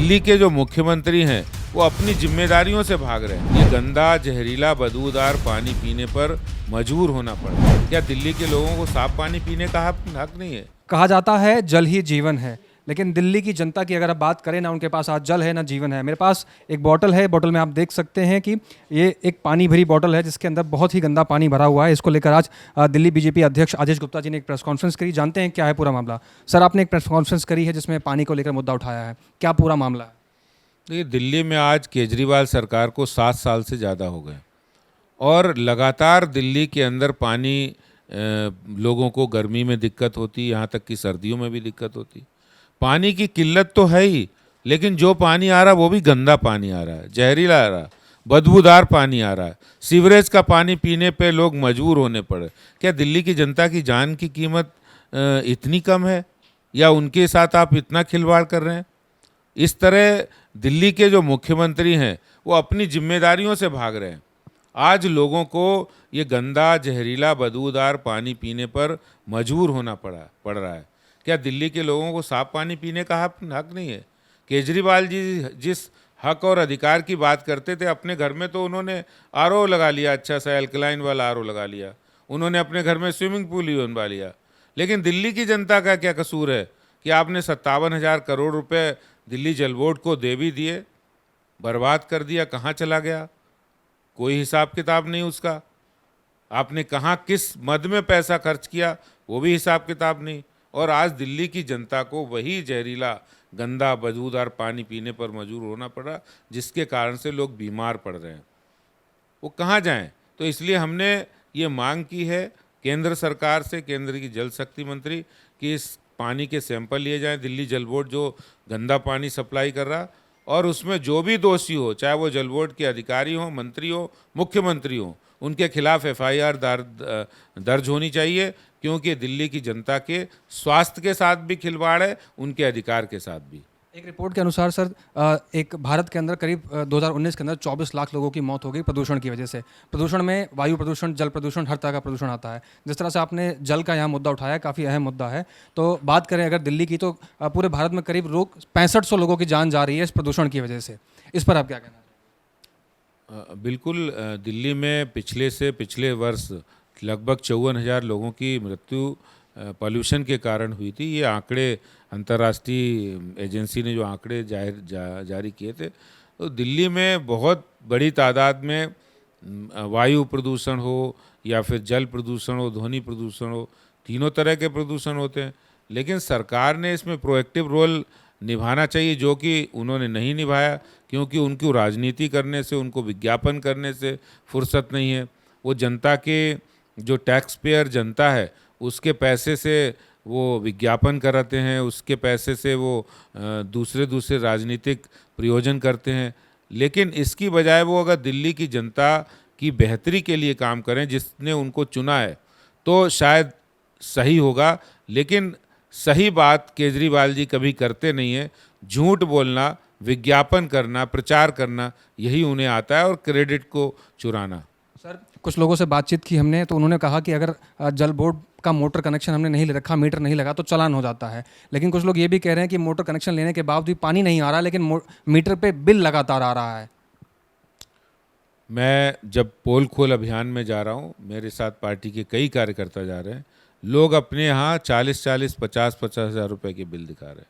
दिल्ली के जो मुख्यमंत्री हैं वो अपनी जिम्मेदारियों से भाग रहे हैं। ये गंदा, जहरीला, बदबूदार पानी पीने पर मजबूर होना पड़ा। क्या दिल्ली के लोगों को साफ पानी पीने का हक नहीं है? कहा जाता है जल ही जीवन है, लेकिन दिल्ली की जनता की अगर आप बात करें ना, उनके पास आज जल है ना जीवन है। मेरे पास एक बॉटल है, बॉटल में आप देख सकते हैं कि ये एक पानी भरी बॉटल है जिसके अंदर बहुत ही गंदा पानी भरा हुआ है। इसको लेकर आज दिल्ली बीजेपी अध्यक्ष आदेश गुप्ता जी ने एक प्रेस कॉन्फ्रेंस करी। जानते हैं क्या है पूरा मामला। सर, आपने एक प्रेस कॉन्फ्रेंस करी है जिसमें पानी को लेकर मुद्दा उठाया है, क्या पूरा मामला है? देखिए, दिल्ली में आज केजरीवाल सरकार को 7 साल से ज़्यादा हो गए और लगातार दिल्ली के अंदर पानी लोगों को गर्मी में दिक्कत होती, यहाँ तक कि सर्दियों में भी दिक्कत होती। पानी की किल्लत तो है ही, लेकिन जो पानी आ रहा वो भी गंदा पानी आ रहा है, जहरीला आ रहा है, बदबूदार पानी आ रहा है। सीवरेज का पानी पीने पे लोग मजबूर होने पड़े। क्या दिल्ली की जनता की जान की कीमत इतनी कम है, या उनके साथ आप इतना खिलवाड़ कर रहे हैं? इस तरह दिल्ली के जो मुख्यमंत्री हैं वो अपनी जिम्मेदारियों से भाग रहे हैं। आज लोगों को ये गंदा, जहरीला, बदबूदार पानी पीने पर मजबूर होना पड़ रहा है। क्या दिल्ली के लोगों को साफ पानी पीने का हक नहीं है? केजरीवाल जी जिस हक और अधिकार की बात करते थे, अपने घर में तो उन्होंने आरओ लगा लिया, अच्छा सा एल्कलाइन वाला आरओ लगा लिया। उन्होंने अपने घर में स्विमिंग पूल ही बनवा लिया। लेकिन दिल्ली की जनता का क्या कसूर है कि आपने 57,000 करोड़ रुपए दिल्ली जल बोर्ड को दे भी दिए, बर्बाद कर दिया। कहाँ चला गया? कोई हिसाब किताब नहीं उसका। आपने कहाँ किस मद में पैसा खर्च किया वो भी हिसाब किताब नहीं। और आज दिल्ली की जनता को वही जहरीला, गंदा, बदबूदार पानी पीने पर मजबूर होना पड़ा, जिसके कारण से लोग बीमार पड़ रहे हैं। वो कहाँ जाएं? तो इसलिए हमने ये मांग की है केंद्र सरकार से, केंद्र की जल शक्ति मंत्री, कि इस पानी के सैंपल लिए जाएं। दिल्ली जल बोर्ड जो गंदा पानी सप्लाई कर रहा, और उसमें जो भी दोषी हो, चाहे वो जल बोर्ड के अधिकारी हो, मंत्री हो, मुख्यमंत्री हो, उनके खिलाफ एफआईआर दर्ज होनी चाहिए, क्योंकि दिल्ली की जनता के स्वास्थ्य के साथ भी खिलवाड़ है, उनके अधिकार के साथ भी। एक रिपोर्ट के अनुसार सर, एक भारत के अंदर करीब 2019 के अंदर 24 लाख लोगों की मौत हो गई प्रदूषण की वजह से। प्रदूषण में वायु प्रदूषण, जल प्रदूषण, हर तरह का प्रदूषण आता है। जिस तरह से आपने जल का यहाँ मुद्दा उठाया, काफ़ी अहम मुद्दा है। तो बात करें अगर दिल्ली की, तो पूरे भारत में करीब 6500 लोगों की जान जा रही है इस प्रदूषण की वजह से। इस पर आप क्या कहना है? बिल्कुल। दिल्ली में पिछले वर्ष लगभग 54,000 लोगों की मृत्यु पॉल्यूशन के कारण हुई थी। ये आंकड़े अंतर्राष्ट्रीय एजेंसी ने जो आंकड़े जारी किए थे, तो दिल्ली में बहुत बड़ी तादाद में वायु प्रदूषण हो या फिर जल प्रदूषण हो, ध्वनि प्रदूषण हो, तीनों तरह के प्रदूषण होते हैं। लेकिन सरकार ने इसमें प्रोएक्टिव रोल निभाना चाहिए, जो कि उन्होंने नहीं निभाया, क्योंकि उनको राजनीति करने से, उनको विज्ञापन करने से फुर्सत नहीं है। वो जनता के, जो टैक्स पेयर जनता है, उसके पैसे से वो विज्ञापन कराते हैं, उसके पैसे से वो दूसरे राजनीतिक प्रयोजन करते हैं। लेकिन इसकी बजाय वो अगर दिल्ली की जनता की बेहतरी के लिए काम करें, जिसने उनको चुना है, तो शायद सही होगा। लेकिन सही बात केजरीवाल जी कभी करते नहीं है। झूठ बोलना, विज्ञापन करना, प्रचार करना, यही उन्हें आता है, और क्रेडिट को चुराना। सर, कुछ लोगों से बातचीत की हमने, तो उन्होंने कहा कि अगर जल बोर्ड का मोटर कनेक्शन हमने नहीं ले रखा, मीटर नहीं लगा, तो चालान हो जाता है। लेकिन कुछ लोग ये भी कह रहे हैं कि मोटर कनेक्शन लेने के बावजूद पानी नहीं आ रहा, लेकिन मीटर पे बिल लगातार आ रहा है। मैं जब पोल खोल अभियान में जा रहा हूँ, मेरे साथ पार्टी के कई कार्यकर्ता जा रहे हैं, लोग अपने यहाँ 40-40, 50-50 हज़ार रुपये के बिल दिखा रहे हैं।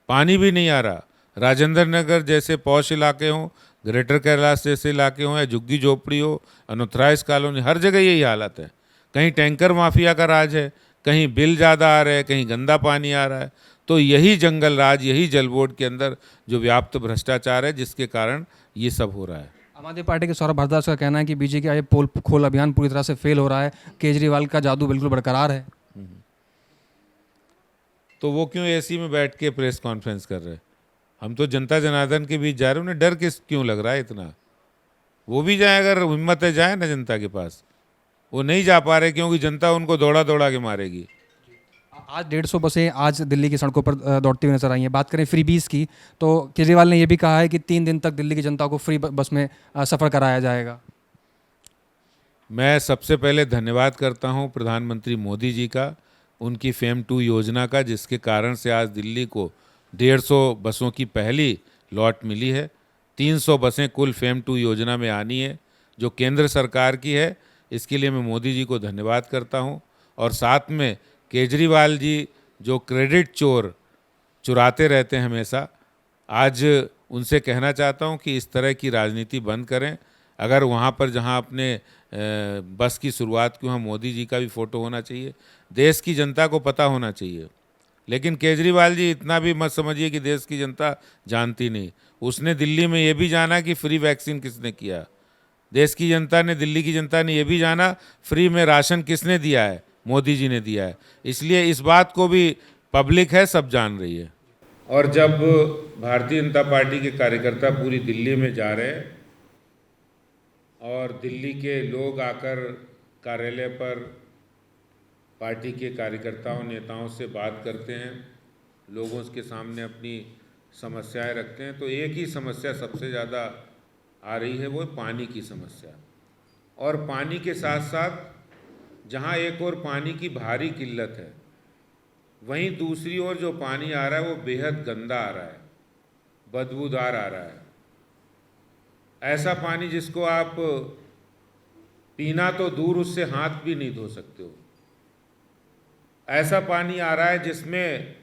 पानी भी नहीं आ रहा। राजेंद्र नगर जैसे पॉश इलाके हों, ग्रेटर कैलाश जैसे इलाके हों, या झुग्गी झोपड़ी हो, अनऑथराइज कॉलोनी, हर जगह यही हालत है। कहीं टैंकर माफिया का राज है, कहीं बिल ज़्यादा आ रहे हैं, कहीं गंदा पानी आ रहा है। तो यही जंगल राज, यही जल बोर्ड के अंदर जो व्याप्त भ्रष्टाचार है, जिसके कारण ये सब हो रहा है। आम आदमी पार्टी के सौरभ भारद्वाज का कहना है कि बीजेपी का ये पोल खोल अभियान पूरी तरह से फेल हो रहा है, केजरीवाल का जादू बिल्कुल बरकरार है। तो वो क्यों एसी में बैठ के प्रेस कॉन्फ्रेंस कर रहे हैं? हम तो जनता जनार्दन के बीच जा रहे हैं, उन्हें डर क्यों लग रहा है इतना? वो भी जाए, अगर हिम्मत है जाए ना जनता के पास। वो नहीं जा पा रहे क्योंकि जनता उनको दौड़ा दौड़ा के मारेगी। आज 150 बसें आज दिल्ली की सड़कों पर दौड़ती हुई नजर आई हैं। बात करें फ्रीबीज की, तो केजरीवाल ने यह भी कहा है कि 3 दिन तक दिल्ली की जनता को फ्री बस में सफ़र कराया जाएगा। मैं सबसे पहले धन्यवाद करता हूं प्रधानमंत्री मोदी जी का, उनकी फेम 2 योजना का, जिसके कारण से आज दिल्ली को 150 बसों की पहली लॉट मिली है। 300 बसें कुल फेम 2 योजना में आनी है जो केंद्र सरकार की है। इसके लिए मैं मोदी जी को धन्यवाद करता हूं। और साथ में केजरीवाल जी जो क्रेडिट चुराते रहते हैं हमेशा, आज उनसे कहना चाहता हूं कि इस तरह की राजनीति बंद करें। अगर वहाँ पर जहाँ अपने बस की शुरुआत की वहाँ मोदी जी का भी फ़ोटो होना चाहिए। देश की जनता को पता होना चाहिए। लेकिन केजरीवाल जी इतना भी मत समझिए कि देश की जनता जानती नहीं। उसने दिल्ली में ये भी जाना कि फ्री वैक्सीन किसने किया। देश की जनता ने, दिल्ली की जनता ने ये भी जाना फ्री में राशन किसने दिया है, मोदी जी ने दिया है। इसलिए इस बात को भी पब्लिक है, सब जान रही है। और जब भारतीय जनता पार्टी के कार्यकर्ता पूरी दिल्ली में जा रहे हैं और दिल्ली के लोग आकर कार्यालय पर पार्टी के कार्यकर्ताओं नेताओं से बात करते हैं, लोगों के सामने अपनी समस्याएं रखते हैं, तो एक ही समस्या सबसे ज़्यादा आ रही है, वो है पानी की समस्या। और पानी के साथ साथ जहाँ एक और पानी की भारी किल्लत है, वहीं दूसरी ओर जो पानी आ रहा है वो बेहद गंदा आ रहा है, बदबूदार आ रहा है। ऐसा पानी जिसको आप पीना तो दूर, उससे हाथ भी नहीं धो सकते हो। ऐसा पानी आ रहा है जिसमें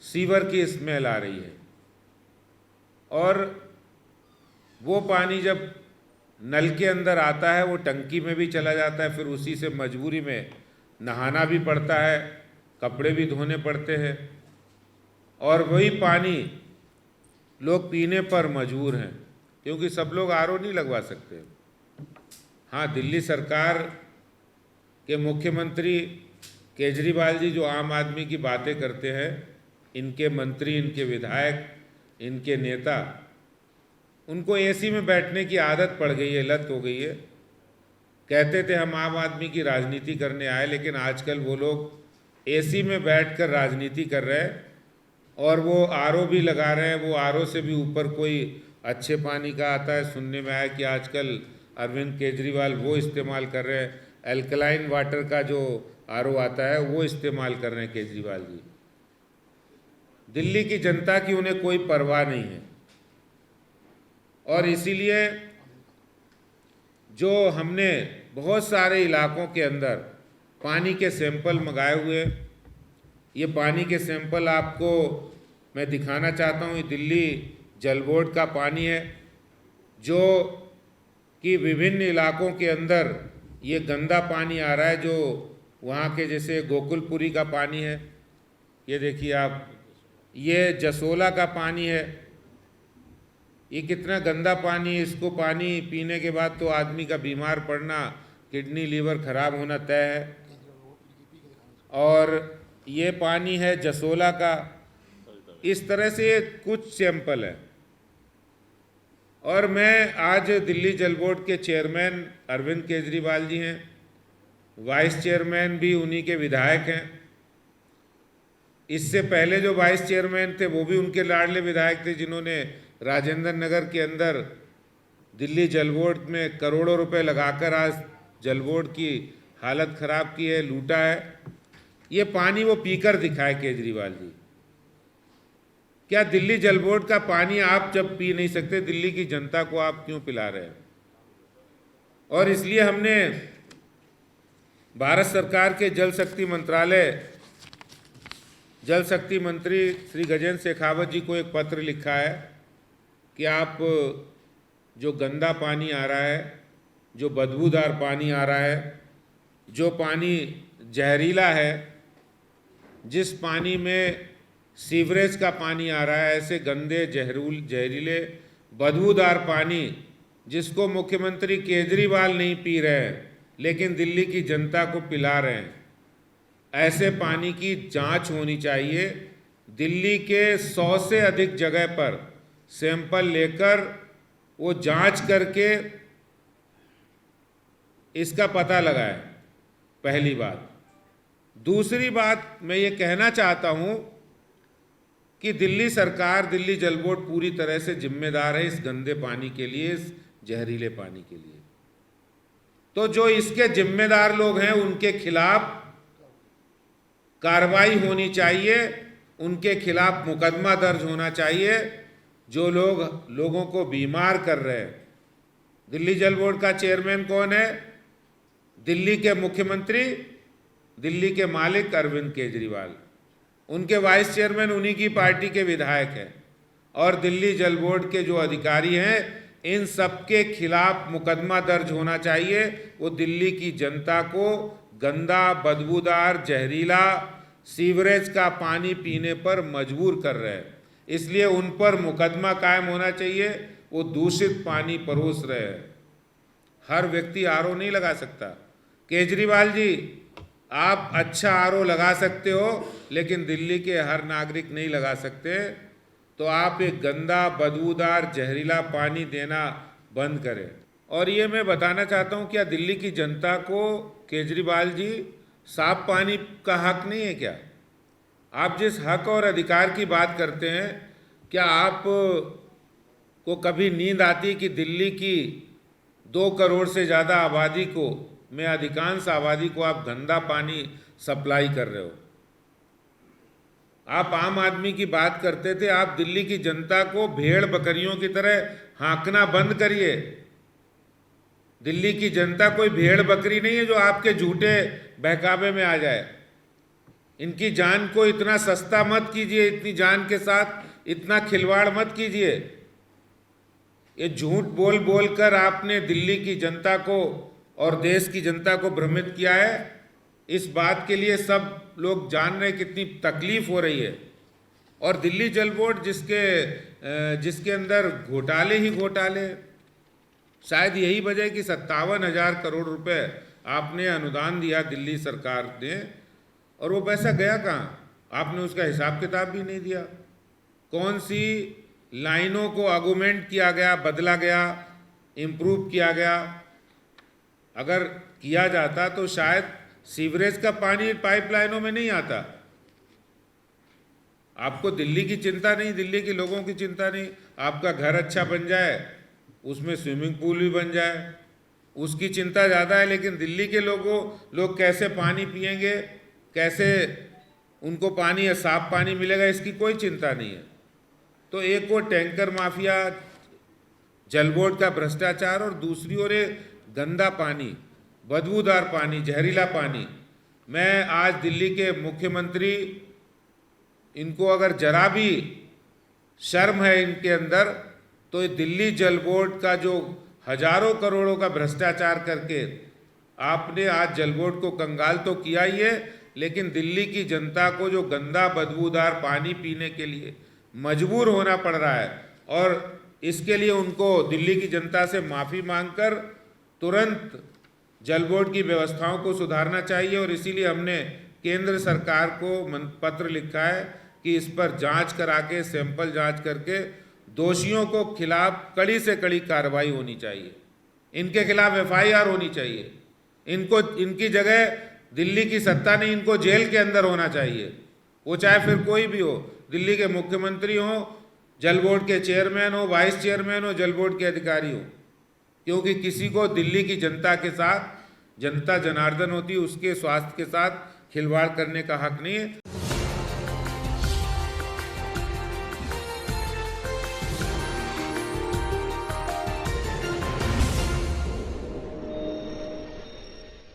सीवर की स्मेल आ रही है। और वो पानी जब नल के अंदर आता है वो टंकी में भी चला जाता है, फिर उसी से मजबूरी में नहाना भी पड़ता है, कपड़े भी धोने पड़ते हैं, और वही पानी लोग पीने पर मजबूर हैं, क्योंकि सब लोग आरओ नहीं लगवा सकते। हाँ, दिल्ली सरकार के मुख्यमंत्री केजरीवाल जी जो आम आदमी की बातें करते हैं, इनके मंत्री, इनके विधायक, इनके नेता, उनको एसी में बैठने की आदत पड़ गई है, लत हो गई है। कहते थे हम आम आदमी की राजनीति करने आए, लेकिन आजकल वो लोग एसी में बैठकर राजनीति कर रहे हैं। और वो आरओ भी लगा रहे हैं, वो आरओ से भी ऊपर कोई अच्छे पानी का आता है। सुनने में आया कि आजकल अरविंद केजरीवाल वो इस्तेमाल कर रहे हैं, एल्कलाइन वाटर का जो आरओ आता है वो इस्तेमाल कर रहे हैं केजरीवाल जी। दिल्ली की जनता की उन्हें कोई परवाह नहीं है। और इसीलिए जो हमने बहुत सारे इलाकों के अंदर पानी के सैंपल मंगाए हुए, ये पानी के सैंपल आपको मैं दिखाना चाहता हूँ। ये दिल्ली जल बोर्ड का पानी है, जो कि विभिन्न इलाकों के अंदर ये गंदा पानी आ रहा है, जो वहाँ के जैसे गोकुलपुरी का पानी है, ये देखिए आप, ये जसोला का पानी है। ये कितना गंदा पानी है, इसको पानी पीने के बाद तो आदमी का बीमार पड़ना, किडनी लीवर खराब होना तय है। और ये पानी है जसोला का। इस तरह से कुछ सैंपल है। और मैं आज दिल्ली जल बोर्ड के चेयरमैन अरविंद केजरीवाल जी हैं, वाइस चेयरमैन भी उन्हीं के विधायक हैं। इससे पहले जो वाइस चेयरमैन थे वो भी उनके लाडले विधायक थे, जिन्होंने राजेंद्र नगर के अंदर दिल्ली जल बोर्ड में करोड़ों रुपए लगाकर आज जल बोर्ड की हालत खराब की है, लूटा है। ये पानी वो पीकर दिखाए केजरीवाल जी। क्या दिल्ली जल बोर्ड का पानी आप जब पी नहीं सकते, दिल्ली की जनता को आप क्यों पिला रहे हैं? और इसलिए हमने भारत सरकार के जल शक्ति मंत्रालय, जल शक्ति मंत्री श्री गजेंद्र शेखावत जी को एक पत्र लिखा है कि आप जो गंदा पानी आ रहा है, जो बदबूदार पानी आ रहा है, जो पानी जहरीला है, जिस पानी में सीवरेज का पानी आ रहा है, ऐसे गंदे जहरीले बदबूदार पानी जिसको मुख्यमंत्री केजरीवाल नहीं पी रहे हैं लेकिन दिल्ली की जनता को पिला रहे हैं, ऐसे पानी की जांच होनी चाहिए। दिल्ली के 100 से अधिक जगह पर सैंपल लेकर वो जांच करके इसका पता लगाए, पहली बात। दूसरी बात मैं ये कहना चाहता हूँ कि दिल्ली सरकार, दिल्ली जल बोर्ड पूरी तरह से जिम्मेदार है इस गंदे पानी के लिए, इस जहरीले पानी के लिए। तो जो इसके जिम्मेदार लोग हैं उनके खिलाफ कार्रवाई होनी चाहिए उनके खिलाफ मुकदमा दर्ज होना चाहिए जो लोगों को बीमार कर रहे हैं। दिल्ली जल बोर्ड का चेयरमैन कौन है? दिल्ली के मुख्यमंत्री, दिल्ली के मालिक अरविंद केजरीवाल। उनके वाइस चेयरमैन उन्हीं की पार्टी के विधायक हैं। और दिल्ली जल बोर्ड के जो अधिकारी हैं, इन सबके खिलाफ मुकदमा दर्ज होना चाहिए। वो दिल्ली की जनता को गंदा, बदबूदार, जहरीला सीवरेज का पानी पीने पर मजबूर कर रहे हैं, इसलिए उन पर मुकदमा कायम होना चाहिए। वो दूषित पानी परोस रहे हैं। हर व्यक्ति आरओ नहीं लगा सकता। केजरीवाल जी, आप अच्छा आरओ लगा सकते हो, लेकिन दिल्ली के हर नागरिक नहीं लगा सकते। तो आप एक गंदा, बदबूदार, जहरीला पानी देना बंद करें। और ये मैं बताना चाहता हूँ, क्या दिल्ली की जनता को केजरीवाल जी साफ पानी का हक नहीं है क्या? आप जिस हक और अधिकार की बात करते हैं, क्या आप को कभी नींद आती कि दिल्ली की 2 करोड़ से ज़्यादा आबादी को, में अधिकांश आबादी को आप गंदा पानी सप्लाई कर रहे हो? आप आम आदमी की बात करते थे। आप दिल्ली की जनता को भेड़ बकरियों की तरह हाँकना बंद करिए। दिल्ली की जनता कोई भेड़ बकरी नहीं है जो आपके झूठे बहकावे में आ जाए। इनकी जान को इतना सस्ता मत कीजिए, इतनी जान के साथ इतना खिलवाड़ मत कीजिए। ये झूठ बोल बोल कर आपने दिल्ली की जनता को और देश की जनता को भ्रमित किया है। इस बात के लिए सब लोग जान रहे हैं कितनी तकलीफ हो रही है। और दिल्ली जल बोर्ड जिसके अंदर घोटाले ही घोटाले, शायद यही वजह कि 57,000 करोड़ रुपए आपने अनुदान दिया दिल्ली सरकार ने, और वो पैसा गया कहाँ? आपने उसका हिसाब किताब भी नहीं दिया। कौन सी लाइनों को आर्गूमेंट किया गया, बदला गया, इम्प्रूव किया गया? अगर किया जाता तो शायद सीवरेज का पानी पाइपलाइनों में नहीं आता। आपको दिल्ली की चिंता नहीं, दिल्ली के लोगों की चिंता नहीं। आपका घर अच्छा बन जाए, उसमें स्विमिंग पूल भी बन जाए, उसकी चिंता ज़्यादा है। लेकिन दिल्ली के लोग कैसे पानी पिएंगे, कैसे उनको पानी या साफ पानी मिलेगा, इसकी कोई चिंता नहीं है। तो एक वो टैंकर माफिया, जल बोर्ड का भ्रष्टाचार, और दूसरी ओर ये गंदा पानी, बदबूदार पानी, जहरीला पानी। मैं आज दिल्ली के मुख्यमंत्री, इनको अगर जरा भी शर्म है इनके अंदर, तो ये दिल्ली जल बोर्ड का जो हजारों करोड़ों का भ्रष्टाचार करके आपने आज जल बोर्ड को कंगाल तो किया ही है, लेकिन दिल्ली की जनता को जो गंदा, बदबूदार पानी पीने के लिए मजबूर होना पड़ रहा है, और इसके लिए उनको दिल्ली की जनता से माफ़ी मांगकर तुरंत जल बोर्ड की व्यवस्थाओं को सुधारना चाहिए। और इसीलिए हमने केंद्र सरकार को पत्र लिखा है कि इस पर जांच करा के, सैंपल जांच करके दोषियों को खिलाफ कड़ी से कड़ी कार्रवाई होनी चाहिए। इनके खिलाफ FIR होनी चाहिए। इनकी जगह दिल्ली की सत्ता नहीं, इनको जेल के अंदर होना चाहिए। वो चाहे फिर कोई भी हो, दिल्ली के मुख्यमंत्री हो, जल बोर्ड के चेयरमैन हो, वाइस चेयरमैन हो, जल बोर्ड के अधिकारी हो। क्योंकि किसी को दिल्ली की जनता के साथ, जनता जनार्दन होती है, उसके स्वास्थ्य के साथ खिलवाड़ करने का हक नहीं है।